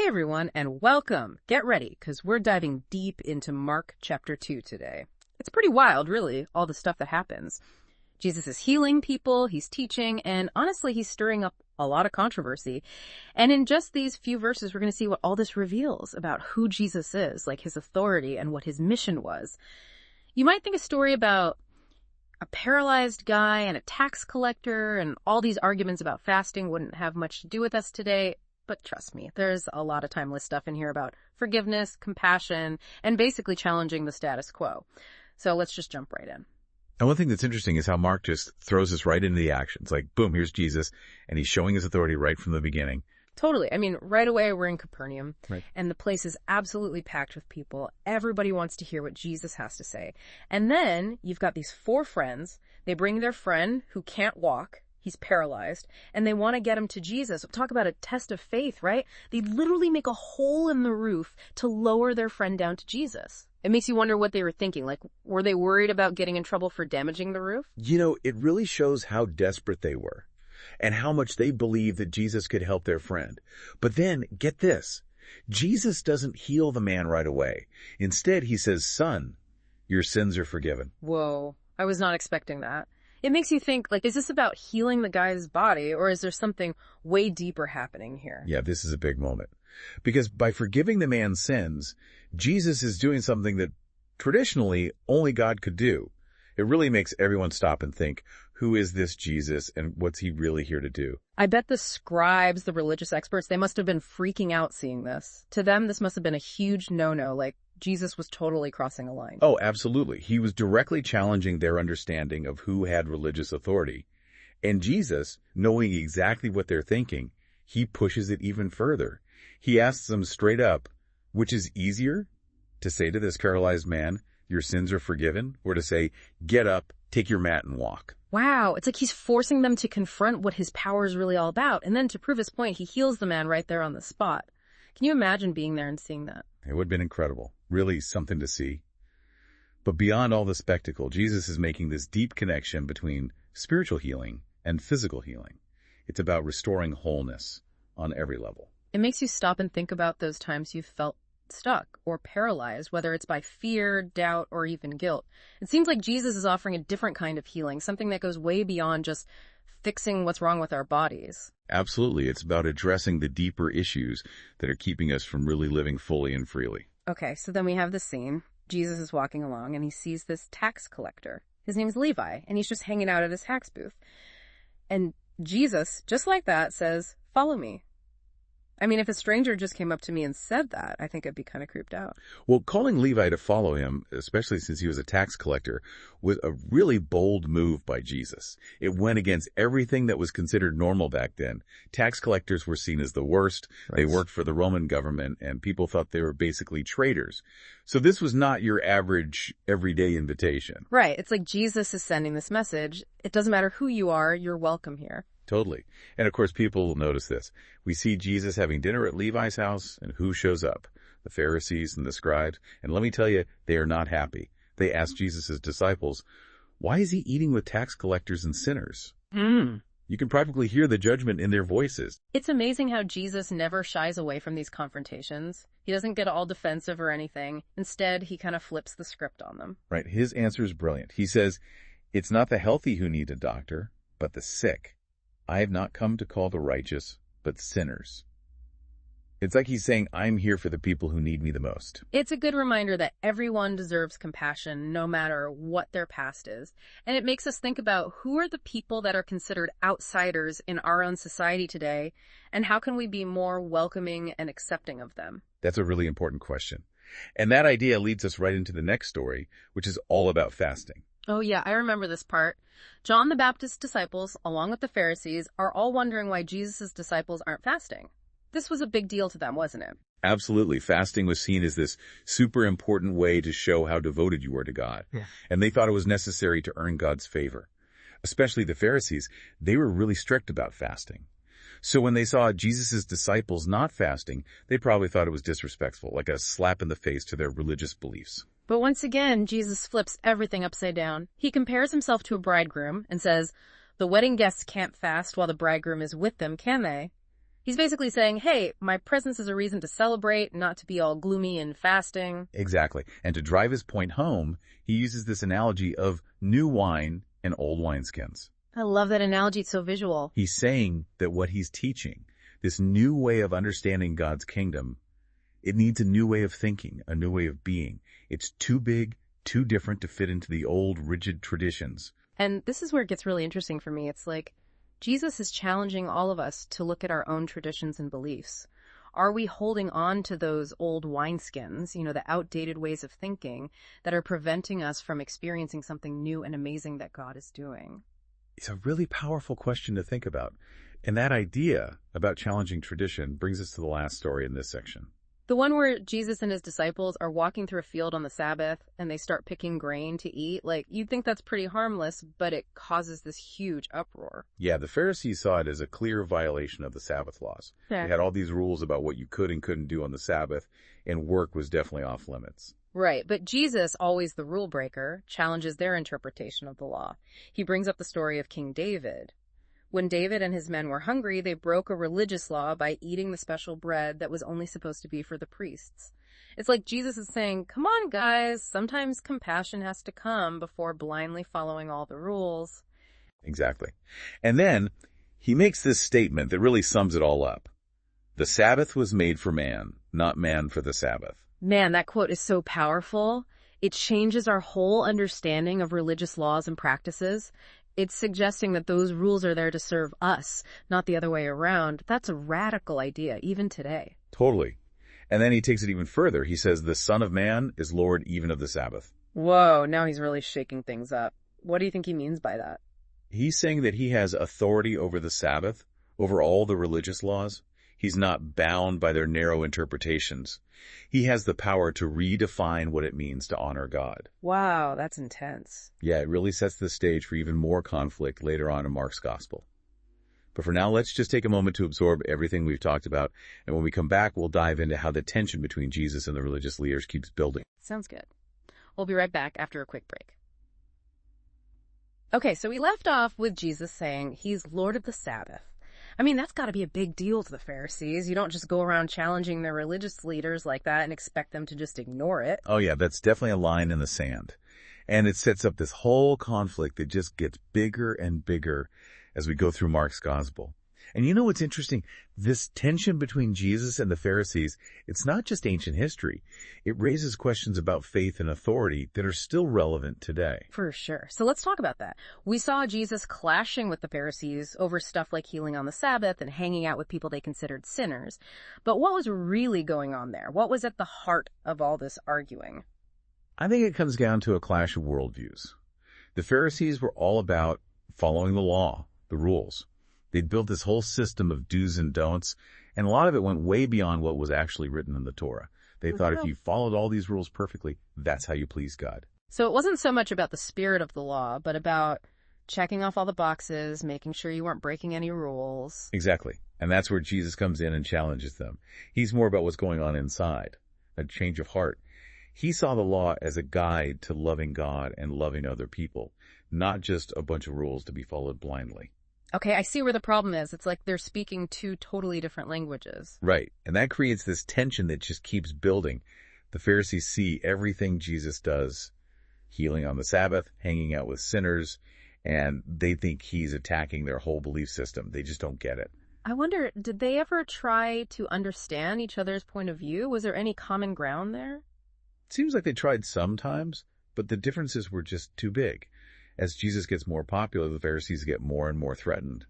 Hey everyone, and welcome. Get ready, because we're diving deep into Mark chapter 2 today. It's pretty wild, really, all the stuff that happens. Jesus is healing people, he's teaching, and honestly, he's stirring up a lot of controversy. And in just these few verses, we're going to see what all this reveals about who Jesus is, like his authority and what his mission was. You might think a story about a paralyzed guy and a tax collector and all these arguments about fasting wouldn't have much to do with us today. But trust me, there's a lot of timeless stuff in here about forgiveness, compassion, and basically challenging the status quo. So let's just jump right in. And one thing that's interesting is how Mark just throws us right into the action. It's like, boom, here's Jesus, and he's showing his authority right from the beginning. Totally. I mean, right away we're in Capernaum, Right. And the place is absolutely packed with people. Everybody wants to hear what Jesus has to say. And then you've got these four friends. They bring their friend who can't walk. He's paralyzed, and they want to get him to Jesus. Talk about a test of faith, right? They literally make a hole in the roof to lower their friend down to Jesus. It makes you wonder what they were thinking. Like, were they worried about getting in trouble for damaging the roof? You know, it really shows how desperate they were and how much they believed that Jesus could help their friend. But then, get this, Jesus doesn't heal the man right away. Instead, he says, "Son, your sins are forgiven." Whoa, I was not expecting that. It makes you think, like, is this about healing the guy's body, or is there something way deeper happening here? Yeah, this is a big moment. Because by forgiving the man's sins, Jesus is doing something that traditionally only God could do. It really makes everyone stop and think, who is this Jesus and what's he really here to do? I bet the scribes, the religious experts, they must have been freaking out seeing this. To them, this must have been a huge no-no, like Jesus was totally crossing a line. Oh, absolutely. He was directly challenging their understanding of who had religious authority. And Jesus, knowing exactly what they're thinking, he pushes it even further. He asks them straight up, which is easier, to say to this paralyzed man, "Your sins are forgiven," or to say, "Get up, take your mat and walk"? Wow, it's like he's forcing them to confront what his power is really all about. And then to prove his point, he heals the man right there on the spot. Can you imagine being there and seeing that? It would have been incredible. Really something to see. But beyond all the spectacle, Jesus is making this deep connection between spiritual healing and physical healing. It's about restoring wholeness on every level. It makes you stop and think about those times you've felt stuck or paralyzed, whether it's by fear, doubt, or even guilt. It seems like Jesus is offering a different kind of healing, something that goes way beyond just fixing what's wrong with our bodies. Absolutely. It's about addressing the deeper issues that are keeping us from really living fully and freely. Okay, so then we have this scene. Jesus is walking along and he sees this tax collector. His name's Levi, and he's just hanging out at his tax booth. And Jesus, just like that, says, "Follow me." I mean, if a stranger just came up to me and said that, I think I'd be kind of creeped out. Well, calling Levi to follow him, especially since he was a tax collector, was a really bold move by Jesus. It went against everything that was considered normal back then. Tax collectors were seen as the worst. Right. They worked for the Roman government, and people thought they were basically traitors. So this was not your average everyday invitation. Right. It's like Jesus is sending this message. It doesn't matter who you are, you're welcome here. Totally. And of course, people will notice this. We see Jesus having dinner at Levi's house, and who shows up? The Pharisees and the scribes. And let me tell you, they are not happy. They ask Jesus' disciples, "Why is he eating with tax collectors and sinners?" You can practically hear the judgment in their voices. It's amazing how Jesus never shies away from these confrontations. He doesn't get all defensive or anything. Instead, he kind of flips the script on them. Right? His answer is brilliant. He says, "It's not the healthy who need a doctor, but the sick. I have not come to call the righteous, but sinners." It's like he's saying, I'm here for the people who need me the most. It's a good reminder that everyone deserves compassion, no matter what their past is. And it makes us think about who are the people that are considered outsiders in our own society today, and how can we be more welcoming and accepting of them? That's a really important question. And that idea leads us right into the next story, which is all about fasting. Oh yeah, I remember this part. John the Baptist's disciples, along with the Pharisees, are all wondering why Jesus' disciples aren't fasting. This was a big deal to them, wasn't it? Absolutely. Fasting was seen as this super important way to show how devoted you were to God. Yeah. And they thought it was necessary to earn God's favor. Especially the Pharisees, they were really strict about fasting. So when they saw Jesus' disciples not fasting, they probably thought it was disrespectful, like a slap in the face to their religious beliefs. But once again, Jesus flips everything upside down. He compares himself to a bridegroom and says, "The wedding guests can't fast while the bridegroom is with them, can they?" He's basically saying, hey, my presence is a reason to celebrate, not to be all gloomy and fasting. Exactly. And to drive his point home, he uses this analogy of new wine and old wineskins. I love that analogy. It's so visual. He's saying that what he's teaching, this new way of understanding God's kingdom, it needs a new way of thinking, a new way of being. It's too big, too different to fit into the old, rigid traditions. And this is where it gets really interesting for me. It's like Jesus is challenging all of us to look at our own traditions and beliefs. Are we holding on to those old wineskins, the outdated ways of thinking that are preventing us from experiencing something new and amazing that God is doing? It's a really powerful question to think about. And that idea about challenging tradition brings us to the last story in this section. The one where Jesus and his disciples are walking through a field on the Sabbath and they start picking grain to eat. You'd think that's pretty harmless, but it causes this huge uproar. Yeah, the Pharisees saw it as a clear violation of the Sabbath laws. Yeah. They had all these rules about what you could and couldn't do on the Sabbath, and work was definitely off limits. Right, but Jesus, always the rule breaker, challenges their interpretation of the law. He brings up the story of King David. When David and his men were hungry, they broke a religious law by eating the special bread that was only supposed to be for the priests. It's like Jesus is saying, come on, guys, sometimes compassion has to come before blindly following all the rules. Exactly. And then he makes this statement that really sums it all up. The Sabbath was made for man, not man for the Sabbath. Man, that quote is so powerful. It changes our whole understanding of religious laws and practices. It's suggesting that those rules are there to serve us, not the other way around. That's a radical idea, even today. Totally. And then he takes it even further. He says, the Son of Man is Lord even of the Sabbath. Whoa, now he's really shaking things up. What do you think he means by that? He's saying that he has authority over the Sabbath, over all the religious laws. He's not bound by their narrow interpretations. He has the power to redefine what it means to honor God. Wow, that's intense. Yeah, it really sets the stage for even more conflict later on in Mark's gospel. But for now, let's just take a moment to absorb everything we've talked about. And when we come back, we'll dive into how the tension between Jesus and the religious leaders keeps building. Sounds good. We'll be right back after a quick break. Okay, so we left off with Jesus saying he's Lord of the Sabbath. I mean, that's got to be a big deal to the Pharisees. You don't just go around challenging their religious leaders like that and expect them to just ignore it. Oh yeah, that's definitely a line in the sand. And it sets up this whole conflict that just gets bigger and bigger as we go through Mark's gospel. And you know what's interesting? This tension between Jesus and the Pharisees, it's not just ancient history. It raises questions about faith and authority that are still relevant today. For sure. So let's talk about that. We saw Jesus clashing with the Pharisees over stuff like healing on the Sabbath and hanging out with people they considered sinners. But what was really going on there? What was at the heart of all this arguing? I think it comes down to a clash of worldviews. The Pharisees were all about following the law, the rules. They'd built this whole system of do's and don'ts, and a lot of it went way beyond what was actually written in the Torah. They thought if you followed all these rules perfectly, that's how you please God. So it wasn't so much about the spirit of the law, but about checking off all the boxes, making sure you weren't breaking any rules. Exactly. And that's where Jesus comes in and challenges them. He's more about what's going on inside, a change of heart. He saw the law as a guide to loving God and loving other people, not just a bunch of rules to be followed blindly. Okay, I see where the problem is. It's like they're speaking two totally different languages. Right. And that creates this tension that just keeps building. The Pharisees see everything Jesus does, healing on the Sabbath, hanging out with sinners, and they think he's attacking their whole belief system. They just don't get it. I wonder, did they ever try to understand each other's point of view? Was there any common ground there? It seems like they tried sometimes, but the differences were just too big. As Jesus gets more popular, the Pharisees get more and more threatened.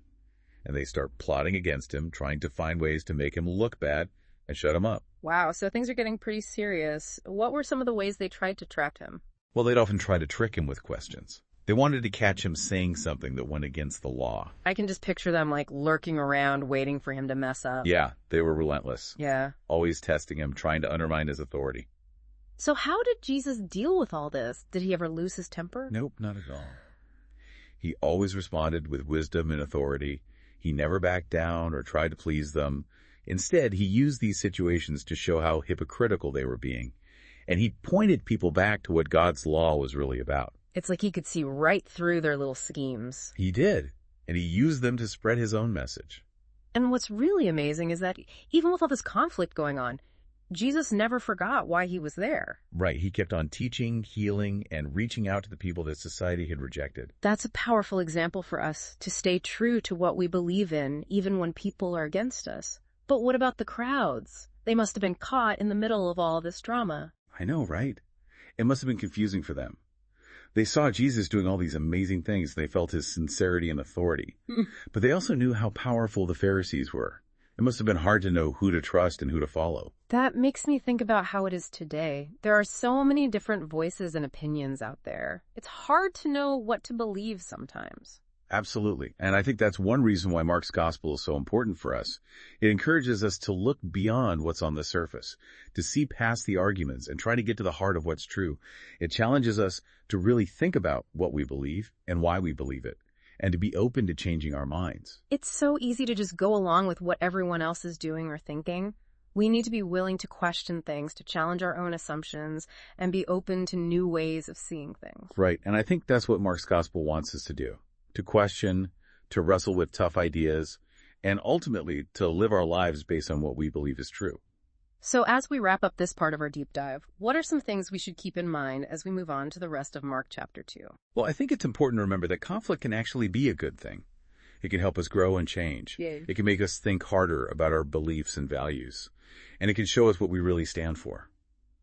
And they start plotting against him, trying to find ways to make him look bad and shut him up. Wow, so things are getting pretty serious. What were some of the ways they tried to trap him? Well, they'd often try to trick him with questions. They wanted to catch him saying something that went against the law. I can just picture them lurking around, waiting for him to mess up. Yeah, they were relentless. Yeah. Always testing him, trying to undermine his authority. So how did Jesus deal with all this? Did he ever lose his temper? Nope, not at all. He always responded with wisdom and authority. He never backed down or tried to please them. Instead, he used these situations to show how hypocritical they were being. And he pointed people back to what God's law was really about. It's like he could see right through their little schemes. He did. And he used them to spread his own message. And what's really amazing is that even with all this conflict going on, Jesus never forgot why he was there. Right. He kept on teaching, healing, and reaching out to the people that society had rejected. That's a powerful example for us to stay true to what we believe in, even when people are against us. But what about the crowds? They must have been caught in the middle of all this drama. I know, right? It must have been confusing for them. They saw Jesus doing all these amazing things. They felt his sincerity and authority. But they also knew how powerful the Pharisees were. It must have been hard to know who to trust and who to follow. That makes me think about how it is today. There are so many different voices and opinions out there. It's hard to know what to believe sometimes. Absolutely. And I think that's one reason why Mark's gospel is so important for us. It encourages us to look beyond what's on the surface, to see past the arguments and try to get to the heart of what's true. It challenges us to really think about what we believe and why we believe it, and to be open to changing our minds. It's so easy to just go along with what everyone else is doing or thinking. We need to be willing to question things, to challenge our own assumptions, and be open to new ways of seeing things. Right. And I think that's what Mark's gospel wants us to do. To question, to wrestle with tough ideas, and ultimately to live our lives based on what we believe is true. So as we wrap up this part of our deep dive, what are some things we should keep in mind as we move on to the rest of Mark chapter 2? Well, I think it's important to remember that conflict can actually be a good thing. It can help us grow and change. Yeah. It can make us think harder about our beliefs and values. And it can show us what we really stand for.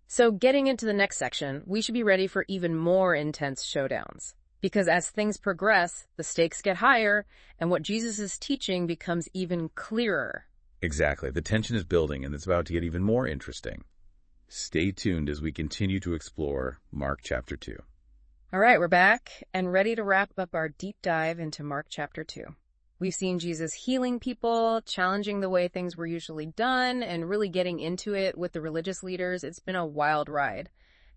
So getting into the next section, we should be ready for even more intense showdowns. Because as things progress, the stakes get higher, and what Jesus is teaching becomes even clearer. Exactly. The tension is building, and it's about to get even more interesting. Stay tuned as we continue to explore Mark chapter 2. All right, we're back and ready to wrap up our deep dive into Mark chapter 2. We've seen Jesus healing people, challenging the way things were usually done, and really getting into it with the religious leaders. It's been a wild ride.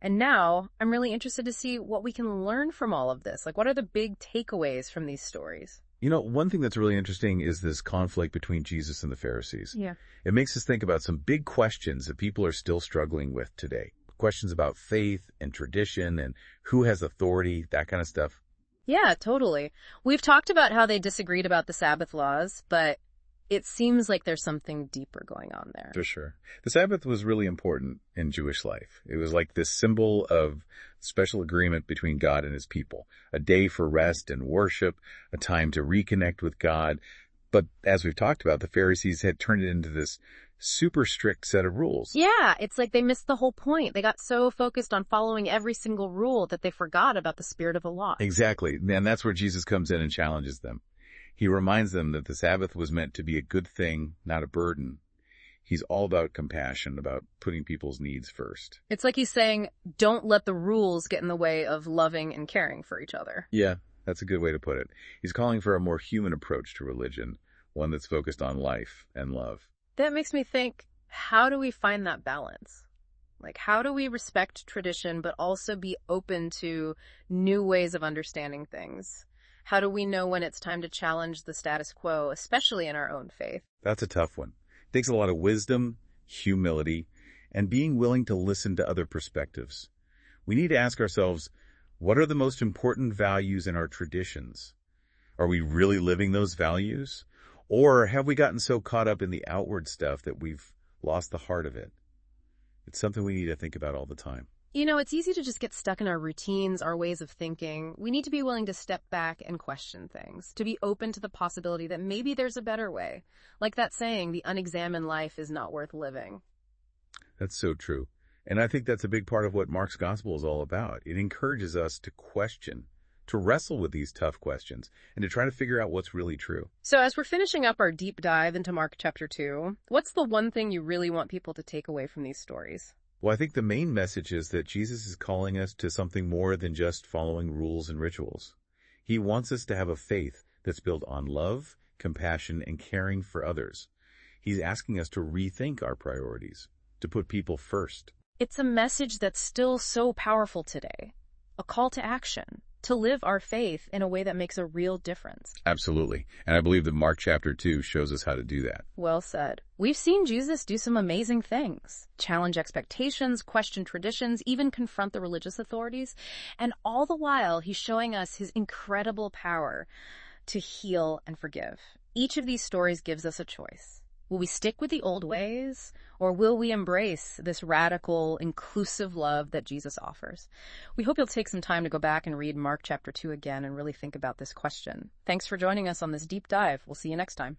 And now I'm really interested to see what we can learn from all of this. Like, what are the big takeaways from these stories? You know, one thing that's really interesting is this conflict between Jesus and the Pharisees. Yeah. It makes us think about some big questions that people are still struggling with today. Questions about faith and tradition and who has authority, that kind of stuff. Yeah, totally. We've talked about how they disagreed about the Sabbath laws, but it seems like there's something deeper going on there. For sure. The Sabbath was really important in Jewish life. It was like this symbol of special agreement between God and his people. A day for rest and worship, a time to reconnect with God. But as we've talked about, the Pharisees had turned it into this super strict set of rules. Yeah, it's like they missed the whole point. They got so focused on following every single rule that they forgot about the spirit of the law. Exactly. And that's where Jesus comes in and challenges them. He reminds them that the Sabbath was meant to be a good thing, not a burden. He's all about compassion, about putting people's needs first. It's like he's saying, don't let the rules get in the way of loving and caring for each other. Yeah, that's a good way to put it. He's calling for a more human approach to religion, one that's focused on life and love. That makes me think, how do we find that balance? Like, how do we respect tradition but also be open to new ways of understanding things? How do we know when it's time to challenge the status quo, especially in our own faith? That's a tough one. It takes a lot of wisdom, humility, and being willing to listen to other perspectives. We need to ask ourselves, what are the most important values in our traditions? Are we really living those values? Or have we gotten so caught up in the outward stuff that we've lost the heart of it? It's something we need to think about all the time. You know, it's easy to just get stuck in our routines, our ways of thinking. We need to be willing to step back and question things, to be open to the possibility that maybe there's a better way. Like that saying, the unexamined life is not worth living. That's so true. And I think that's a big part of what Mark's gospel is all about. It encourages us to question, to wrestle with these tough questions, and to try to figure out what's really true. So as we're finishing up our deep dive into Mark chapter 2, what's the one thing you really want people to take away from these stories? Well, I think the main message is that Jesus is calling us to something more than just following rules and rituals. He wants us to have a faith that's built on love, compassion, and caring for others. He's asking us to rethink our priorities, to put people first. It's a message that's still so powerful today. A call to action, to live our faith in a way that makes a real difference. Absolutely. And I believe that Mark chapter 2 shows us how to do that. Well said. We've seen Jesus do some amazing things. Challenge expectations, question traditions, even confront the religious authorities. And all the while, he's showing us his incredible power to heal and forgive. Each of these stories gives us a choice. Will we stick with the old ways, or will we embrace this radical, inclusive love that Jesus offers? We hope you'll take some time to go back and read Mark chapter 2 again and really think about this question. Thanks for joining us on this deep dive. We'll see you next time.